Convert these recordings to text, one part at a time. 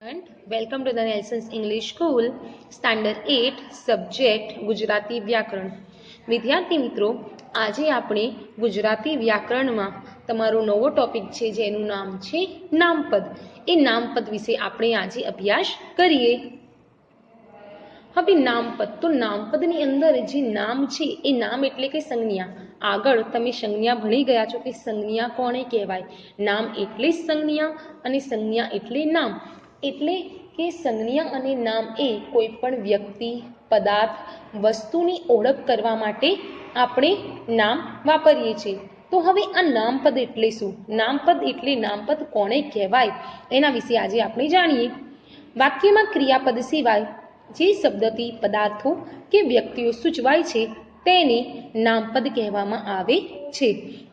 And welcome to the Nelson's English School, Standard 8, Subject Gujarati વ્યાકરણ. વિદ્યાર્થી મિત્રો, આજે આપણે ગુજરાતી વ્યાકરણમાં તમારો નવો ટોપિક છે જેનું નામ છે નામપદ. એ નામપદ વિશે આપણે આજે અભ્યાસ કરીએ. હવે નામપદ, તો નામપદની અંદર જે નામ છે એ નામ એટલે કે સંજ્ઞા. આગળ તમે સંજ્ઞા ભણી ગયા છો કે સંજ્ઞા કોને કહેવાય. નામ એટલે સંજ્ઞા અને સંજ્ઞા એટલે નામ. એટલે કે સંજ્ઞા અને નામ એ કોઈ પણ વ્યક્તિ, પદાર્થ, વસ્તુની ઓળખ કરવા માટે આપણે નામ વાપરીએ છીએ. તો હવે આ નામપદ એટલે શું? નામપદ એટલે નામપદ કોને કહેવાય એના વિશે આજે આપણે જાણીએ. વાક્યમાં ક્રિયાપદ સિવાય જે શબ્દથી પદાર્થો કે વ્યક્તિઓ સૂચવાય છે તેને નામપદ કહેવામાં આવે છે.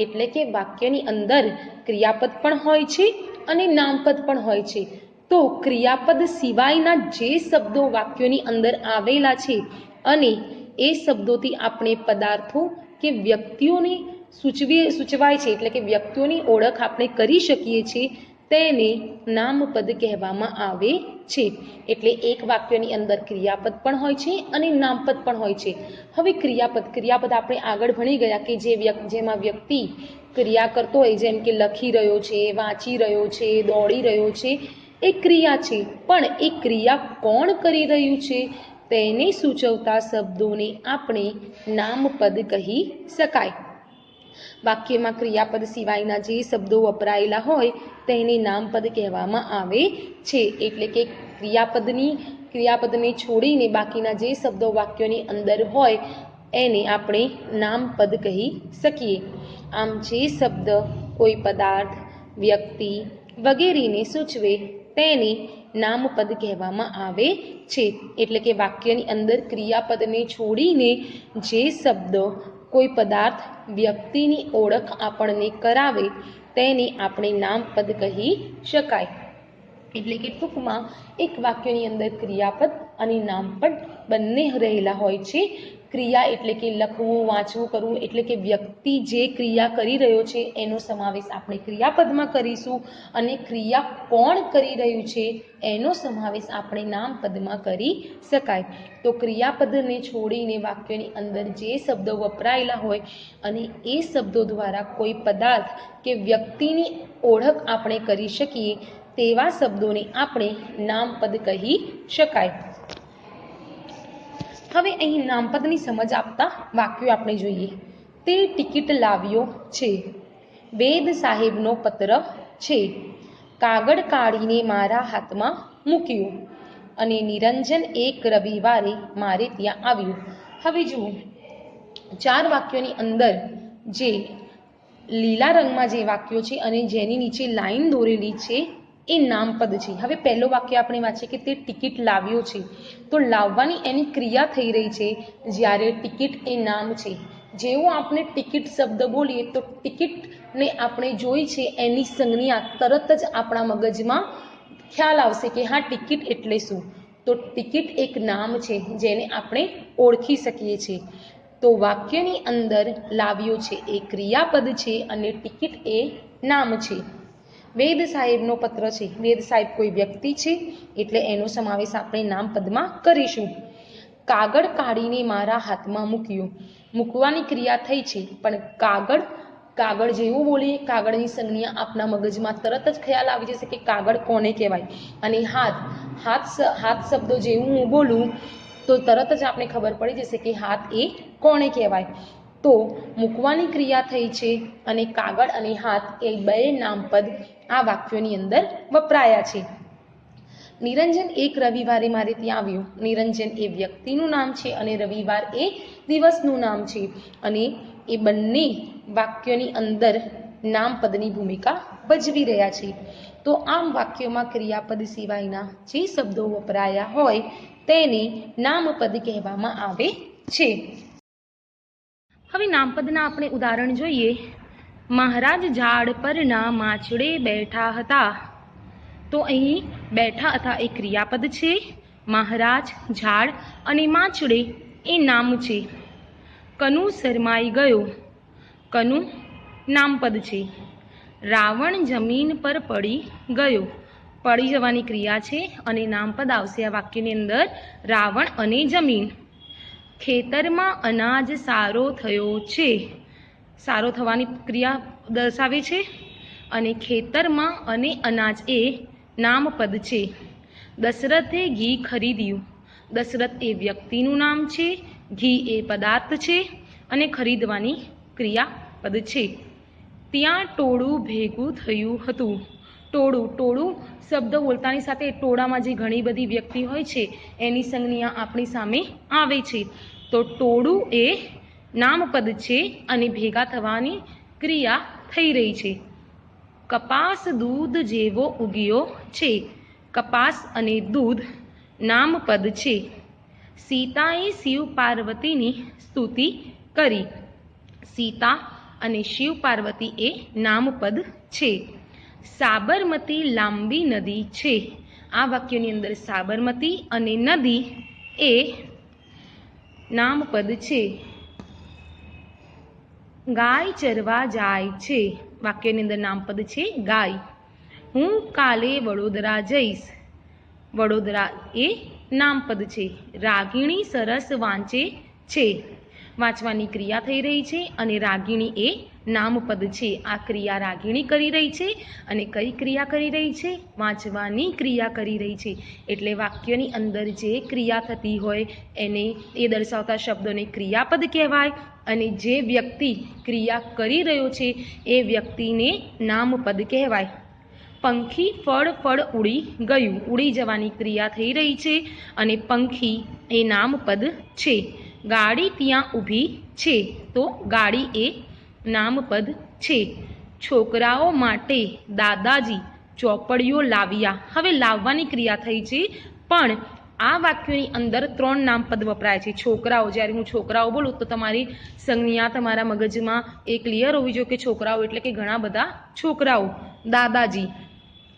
એટલે કે વાક્યની અંદર ક્રિયાપદ પણ હોય છે અને નામપદ પણ હોય છે. તો ક્રિયાપદ સિવાયના જે શબ્દો વાક્યોની અંદર આવેલા છે અને એ શબ્દોથી આપણે પદાર્થો કે વ્યક્તિઓને સૂચવાય છે, એટલે કે વ્યક્તિઓની ઓળખ આપણે કરી શકીએ છીએ, તેને નામપદ કહેવામાં આવે છે. એટલે એક વાક્યની અંદર ક્રિયાપદ પણ હોય છે અને નામપદ પણ હોય છે. હવે ક્રિયાપદ આપણે આગળ ભણી ગયા કે જેમાં વ્યક્તિ ક્રિયા કરતો હોય, જેમ કે લખી રહ્યો છે, વાંચી રહ્યો છે, દોડી રહ્યો છે, એ ક્રિયા છે. પણ એ ક્રિયા કોણ કરી રહ્યું છે તેને સૂચવતા શબ્દોને આપણે નામપદ કહી શકાય. વાક્યમાં ક્રિયાપદ સિવાયના જે શબ્દો વપરાયેલા હોય તેને નામપદ કહેવામાં આવે છે. એટલે કે ક્રિયાપદને છોડીને બાકીના જે શબ્દો વાક્યોની અંદર હોય એને આપણે નામપદ કહી શકીએ. આમ જે શબ્દ કોઈ પદાર્થ, વ્યક્તિ વગેરેને સૂચવે તેને નામપદ કહેવામાં આવે છે. એટલે કે વાક્યની અંદર ક્રિયાપદને છોડીને જે શબ્દ કોઈ પદાર્થ, વ્યક્તિની ઓળખ આપણને કરાવે તેને આપણે નામપદ કહી શકાય. એટલે કે ટૂંકમાં એક વાક્યની અંદર ક્રિયાપદ અને નામપદ બંને રહેલા હોય છે. ક્રિયા એટલે કે લખવું, વાંચવું, કરવું, એટલે કે વ્યક્તિ જે ક્રિયા કરી રહ્યો છે એનો સમાવેશ આપણે ક્રિયાપદમાં કરીશું અને ક્રિયા કોણ કરી રહ્યું છે એનો સમાવેશ આપણે નામપદમાં કરી શકાય. તો ક્રિયાપદને છોડીને વાક્યની અંદર જે શબ્દો વપરાયેલા હોય અને એ શબ્દો દ્વારા કોઈ પદાર્થ કે વ્યક્તિની ઓળખ આપણે કરી શકીએ તેવા શબ્દોને આપણે નામપદ કહી શકાય. હવે અહીં નામપદની સમજ આપતા વાક્યો આપણે જોઈએ. તે ટિકિટ લાવ્યો છે. વેદ સાહેબનો પત્ર છે. કાગળ કાઢીને મારા હાથમાં મૂક્યું. અને નિરંજન એક રવિવારે મારે ત્યાં આવ્યું. હવે જુઓ, 4 વાક્યોની અંદર જે લીલા રંગમાં જે વાક્યો છે અને જેની નીચે લાઈન દોરેલી છે એ નામપદ છે. હવે પહેલો વાક્ય આપણે વાંચીએ કે તે ટિકિટ લાવ્યો છે. તો લાવવાની એની ક્રિયા થઈ રહી છે, જ્યારે ટિકિટ એ નામ છે. જેવું આપણે ટિકિટ શબ્દ બોલીએ તો ટિકિટને આપણે જોઈ છે એની સંજ્ઞા તરત જ આપણા મગજમાં ખ્યાલ આવશે કે હા, ટિકિટ એટલે શું. તો ટિકિટ એક નામ છે જેને આપણે ઓળખી શકીએ છીએ. તો વાક્યની અંદર લાવ્યો છે એ ક્રિયાપદ છે અને ટિકિટ એ નામ છે. વેદ સાહેબનો પત્ર છે. વેદ સાહેબ કોઈ વ્યક્તિ છે એટલે એનો સમાવેશ આપણે નામપદમાં કરીશું. કાગળ કાઢીને મારા હાથમાં મૂક્યું. મૂકવાની ક્રિયા થઈ છે, પણ કાગળ જેવું બોલીએ, કાગળની સંજ્ઞા આપણા મગજમાં તરત જ ખ્યાલ આવી જશે કે કાગળ કોને કહેવાય. અને હાથ શબ્દો જેવું હું બોલું તો તરત જ આપણે ખબર પડી જશે કે હાથ એ કોને કહેવાય. તો મૂકવાની ક્રિયા થઈ છે અને કાગળ અને હાથ એ બે નામપદ આ વાક્યોની અંદર વપરાયા છે. નિરંજન એક રવિવારે મારે ત્યાં આવ્યું. નિરંજન એ વ્યક્તિનું નામ છે અને રવિવાર એ દિવસનું નામ છે. અને એ બંને વાક્યોની અંદર નામપદની ભૂમિકા ભજવી રહ્યા છે. તો આમ વાક્યોમાં ક્રિયાપદ સિવાયના જે શબ્દો વપરાયા હોય તેને નામપદ કહેવામાં આવે છે. હવે નામપદના આપણે ઉદાહરણ જોઈએ. મહારાજ ઝાડ પરના માછડે બેઠા હતા. તો અહીં બેઠા હતા એ ક્રિયાપદ છે. મહારાજ, ઝાડ અને માછડે એ નામ છે. કનુ શરમાઈ ગયો. કનુ નામપદ છે. રાવણ જમીન પર પડી ગયો. પડી જવાની ક્રિયા છે અને નામપદ આવશે આ વાક્યની અંદર રાવણ અને જમીન. ખેતરમાં અનાજ સારો થયો છે, સારો થવાની ક્રિયા દર્શાવે છે અને ખેતરમાં અને અનાજ એ નામપદ છે. દશરથે ઘી ખરીદ્યું, દશરથ એ વ્યક્તિનું નામ છે, ઘી એ પદાર્થ છે અને ખરીદવાની ક્રિયાપદ છે. ત્યાં ટોળું ભેગું થયું હતું. ટોળું, ટોળું શબ્દ બોલતાની સાથે ટોળામાં જે ઘણી બધી વ્યક્તિ હોય છે એની સંજ્ઞા આપણી સામે આવે છે. તો ટોળું એ નામપદ છે અને ભેગા થવાની ક્રિયા થઈ રહી છે. કપાસ દૂધ જેવો ઉગ્યો છે, કપાસ અને દૂધ નામપદ છે. સીતાએ શિવ પાર્વતીની સ્તુતિ કરી, સીતા અને શિવ પાર્વતી એ નામપદ છે. સાબરમતી લાંબી નદી છે, આ વાક્યની અંદર સાબરમતી અને નદી એ નામપદ છે. ગાય ચરવા જાય છે, વાક્યની અંદર નામપદ છે ગાય. હું કાલે વડોદરા જઈશ, વડોદરા એ નામપદ છે. રાગીણી સરસ વાંચે છે, વાંચવાની ક્રિયા થઈ રહી છે અને રાગીણી એ નામપદ છે. આ ક્રિયા રાગીણી કરી રહી છે અને કઈ ક્રિયા કરી રહી છે? વાંચવાની ક્રિયા કરી રહી છે. એટલે વાક્યની અંદર જે ક્રિયા થતી હોય એને એ દર્શાવતા શબ્દોને ક્રિયાપદ કહેવાય અને જે વ્યક્તિ ક્રિયા કરી રહ્યો છે એ વ્યક્તિને નામપદ કહેવાય. પંખી ફળ ઉડી ગયું, ઉડી જવાની ક્રિયા થઈ રહી છે અને પંખી એ નામપદ છે. ગાડી ત્યાં ઊભી છે, તો ગાડી એ નામપદ છે. છોકરાઓ માટે દાદાજી ચોપડીઓ લાવ્યા, હવે લાવવાની ક્રિયા થઈ છે પણ આ વાક્યોની અંદર 3 નામપદ વપરાય છે. છોકરાઓ, જ્યારે હું છોકરાઓ બોલું તો તમારી સંજ્ઞા તમારા મગજમાં એ ક્લિયર હોવી જોઈએ કે છોકરાઓ એટલે કે ઘણા બધા છોકરાઓ. દાદાજી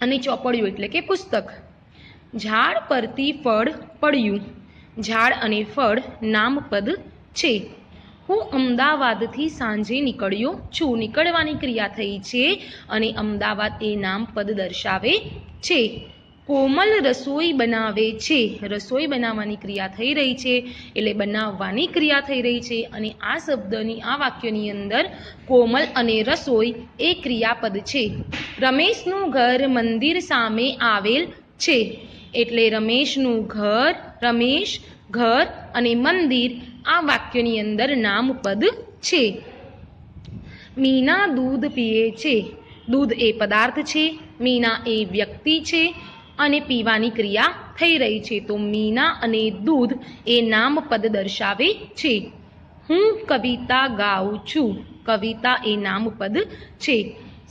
અને ચોપડીઓ એટલે કે પુસ્તક. ઝાડ પરથી ફળ પડ્યું, ઝાડ અને ફળ નામપદ છે. હું અમદાવાદથી સાંજે નીકળ્યો છું, નીકળવાની ક્રિયા થઈ છે અને અમદાવાદ એ નામપદ દર્શાવે છે. કોમલ રસોઈ બનાવે છે, રસોઈ બનાવવાની ક્રિયા થઈ રહી છે એટલે બનાવવાની ક્રિયા થઈ રહી છે અને આ શબ્દની આ વાક્યની અંદર કોમલ અને રસોઈ એ ક્રિયાપદ છે. રમેશનું ઘર મંદિર સામે આવેલ છે, એટલે રમેશનું ઘર, રમેશ, ઘર અને મંદિર આ વાક્યની અંદર નામપદ છે. મીના દૂધ પીએ છે, દૂધ એ પદાર્થ છે, મીના એ વ્યક્તિ છે અને પીવાની ક્રિયા થઈ રહી છે. તો મીના અને દૂધ એ નામપદ દર્શાવે છે. હું કવિતા ગાઉં છું, કવિતા એ નામપદ છે.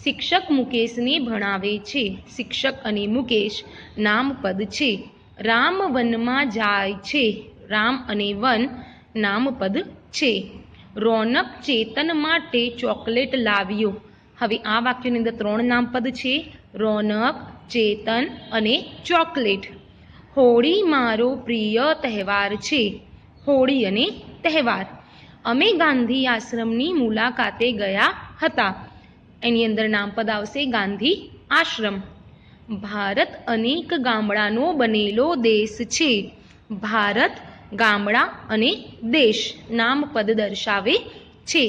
શિક્ષક મુકેશને ભણાવે છે, શિક્ષક અને મુકેશ નામપદ છે. રામ વનમાં જાય છે, રામ અને વન નામપદ છે. રોનક ચેતન માટે ચોકલેટ લાવ્યો, હવે આ વાક્યની અંદર 3 નામપદ છે, રોનક, ચેતન અને ચોકલેટ. હોળી મારો પ્રિય તહેવાર છે, હોળી અને તહેવાર. અમે ગાંધી આશ્રમની મુલાકાતે ગયા હતા, એની અંદર નામપદ આવશે ગાંધી આશ્રમ. ભારત અનેક ગામડાનો બનેલો દેશ છે, ભારત, ગામડા અને દેશ નામપદ દર્શાવે છે.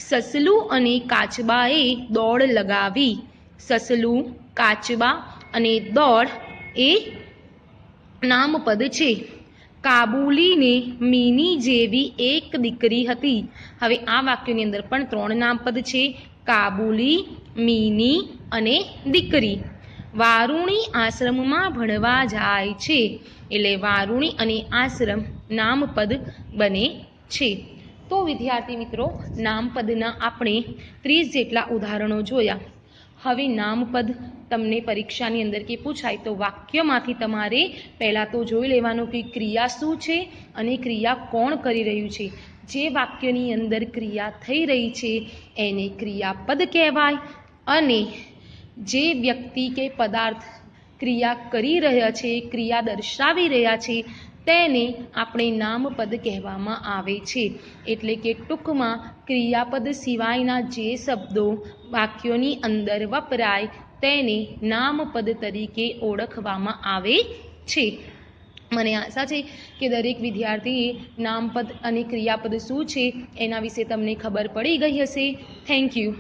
સસલું અને કાચબાએ દોડ લગાવી, સસલું, કાચબા અને દોડ એ નામપદ છે. કાબુલીને મીની જેવી એક દીકરી હતી, હવે આ વાક્યની અંદર પણ 3 નામપદ છે, કાબુલી, મીની અને દીકરી. વારુણી આશ્રમમાં ભણવા જાય છે, એટલે વારુણી અને આશ્રમ નામપદ બને છે. તો વિદ્યાર્થી મિત્રો, નામપદના આપણે 30 જેટલા ઉદાહરણો જોયા. હવે નામપદ તમને પરીક્ષાની અંદર કે પૂછાય તો વાક્યમાંથી તમારે પહેલાં તો જોઈ લેવાનું કે ક્રિયા શું છે અને ક્રિયા કોણ કરી રહ્યું છે. જે વાક્યની અંદર ક્રિયા થઈ રહી છે એને ક્રિયાપદ કહેવાય અને જે વ્યક્તિ કે પદાર્થ ક્રિયા કરી રહ્યા છે, ક્રિયા દર્શાવી રહ્યા છે તેને આપણે નામપદ કહેવામાં આવે છે. એટલે કે ટૂંકમાં ક્રિયાપદ સિવાયના જે શબ્દો વાક્યોની અંદર વપરાય તેને નામપદ તરીકે ઓળખવામાં આવે છે. મને આશા છે કે દરેક વિદ્યાર્થીએ નામપદ અને ક્રિયાપદ શું છે એના વિશે તમને ખબર પડી ગઈ હશે. Thank you.